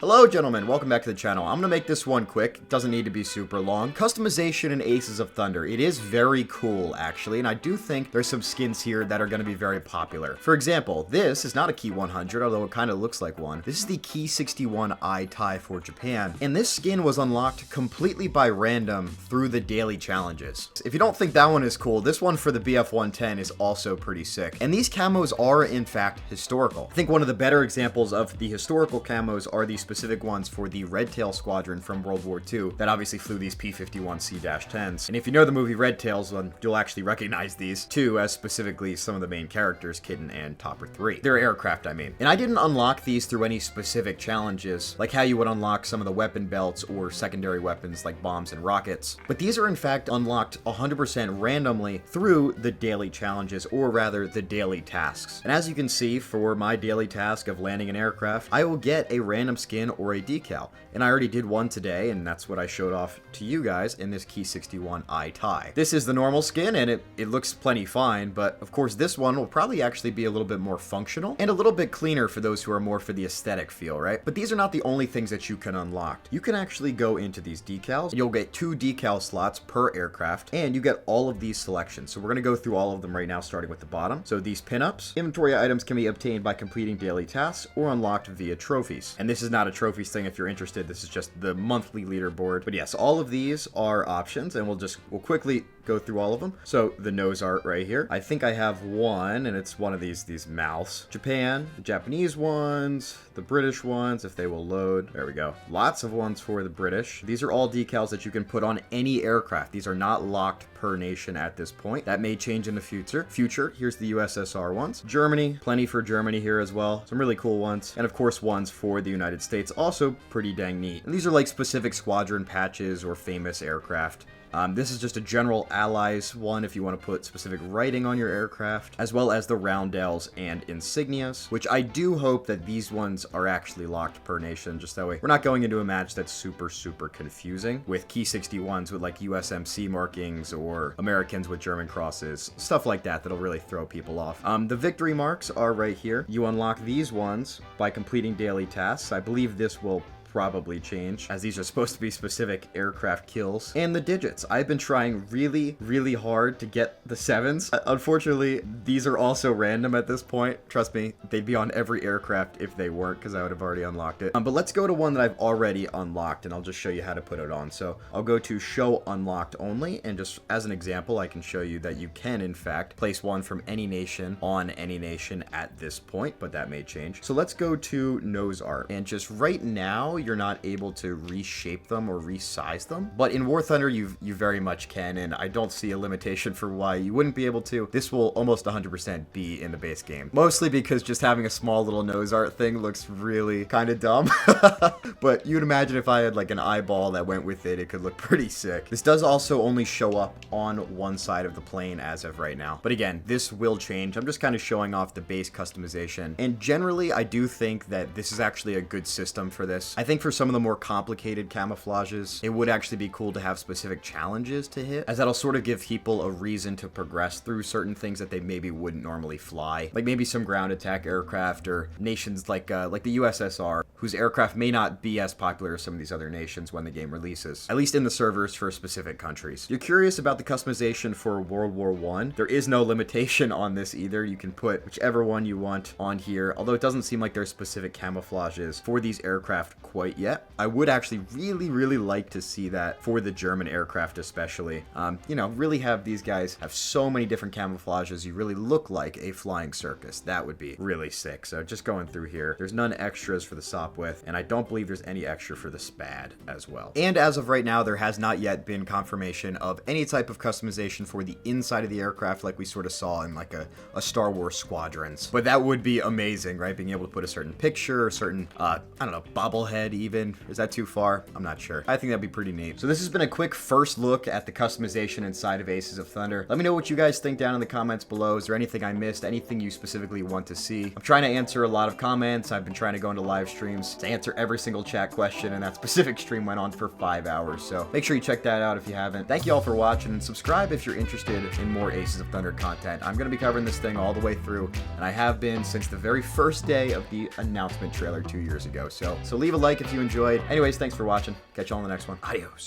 Hello gentlemen, welcome back to the channel. I'm gonna make this one quick, it doesn't need to be super long. Customization in Aces of Thunder. It is very cool actually, and I do think there's some skins here that are gonna be very popular. For example, this is not a Key 100, although it kind of looks like one. This is the Key 61 Eye tie for Japan, and this skin was unlocked completely by random through the daily challenges. If you don't think that one is cool, this one for the BF110 is also pretty sick. And these camos are in fact historical. I think one of the better examples of the historical camos are these specific ones for the Red Tail Squadron from World War II that obviously flew these P-51C-10s. And if you know the movie Red Tails, then you'll actually recognize these too as specifically some of the main characters, Kitten and Topper 3. They're aircraft, I mean. And I didn't unlock these through any specific challenges, like how you would unlock some of the weapon belts or secondary weapons like bombs and rockets. But these are in fact unlocked 100% randomly through the daily challenges, or rather the daily tasks. And as you can see, for my daily task of landing an aircraft, I will get a random skin or a decal. And I already did one today, and that's what I showed off to you guys in this Key 61 Eye tie. This is the normal skin, and it looks plenty fine, but of course this one will probably actually be a little bit more functional and a little bit cleaner for those who are more for the aesthetic feel, right? But these are not the only things that you can unlock. You can actually go into these decals. You'll get 2 decal slots per aircraft, and you get all of these selections. So we're gonna go through all of them right now, starting with the bottom. So these pinups, inventory items can be obtained by completing daily tasks or unlocked via trophies. And this is not a trophies thing if you're interested. This is just the monthly leaderboard. But yes, all of these are options, and we'll quickly go through all of them. So the nose art right here. I think I have one, and it's one of these mouths. Japan, the Japanese ones, the British ones, if they will load. There we go. Lots of ones for the British. These are all decals that you can put on any aircraft. These are not locked per nation at this point. That may change in the future. Here's the USSR ones. Germany, plenty for Germany here as well. Some really cool ones. And of course ones for the United States, also pretty dang neat. And these are like specific squadron patches or famous aircraft. This is just a general allies one if you want to put specific writing on your aircraft, as well as the roundels and insignias, which I do hope that these ones are actually locked per nation, just that way we're not going into a match that's super confusing with Key 61s with like USMC markings or Americans with German crosses, stuff like that that'll really throw people off. The victory marks are right here. You unlock these ones by completing daily tasks. I believe this will probably change, as these are supposed to be specific aircraft kills. And the digits. I've been trying really hard to get the 7s. Unfortunately, these are also random at this point. Trust me, they'd be on every aircraft if they weren't, because I would have already unlocked it. But let's go to one that I've already unlocked, and I'll just show you how to put it on. So I'll go to show unlocked only, and just as an example, I can show you that you can in fact place one from any nation on any nation at this point, but that may change. So let's go to nose art, and just right now you're not able to reshape them or resize them, but in War Thunder you very much can, and I don't see a limitation for why you wouldn't be able to. This will almost 100% be in the base game, mostly because just having a small little nose art thing looks really kind of dumb. But you'd imagine if I had like an eyeball that went with it, it could look pretty sick. This does also only show up on one side of the plane as of right now, but again, this will change. I'm just kind of showing off the base customization, and generally I do think that this is actually a good system for this. I think for some of the more complicated camouflages, it would actually be cool to have specific challenges to hit, as that'll sort of give people a reason to progress through certain things that they maybe wouldn't normally fly, like maybe some ground attack aircraft or nations like the USSR, whose aircraft may not be as popular as some of these other nations when the game releases, at least in the servers for specific countries. You're curious about the customization for World War I? There is no limitation on this either. You can put whichever one you want on here, although it doesn't seem like there's specific camouflages for these aircraft quite yet. I would actually really like to see that for the German aircraft especially. You know, really have these guys have so many different camouflages. You really look like a flying circus. That would be really sick. So just going through here, there's none extras for the Sopwith, and I don't believe there's any extra for the Spad as well. And as of right now, there has not yet been confirmation of any type of customization for the inside of the aircraft like we sort of saw in like a Star Wars Squadrons. But that would be amazing, right? Being able to put a certain picture, a certain, I don't know, bobblehead even. Is that too far? I'm not sure. I think that'd be pretty neat. So this has been a quick first look at the customization inside of Aces of Thunder. Let me know what you guys think down in the comments below. Is there anything I missed? Anything you specifically want to see? I'm trying to answer a lot of comments. I've been trying to go into live streams to answer every single chat question, and that specific stream went on for 5 hours. So make sure you check that out if you haven't. Thank you all for watching, and subscribe if you're interested in more Aces of Thunder content. I'm going to be covering this thing all the way through, and I have been since the very first day of the announcement trailer 2 years ago. So leave a like like if you enjoyed. Anyways, thanks for watching. Catch you all in the next one. Adios.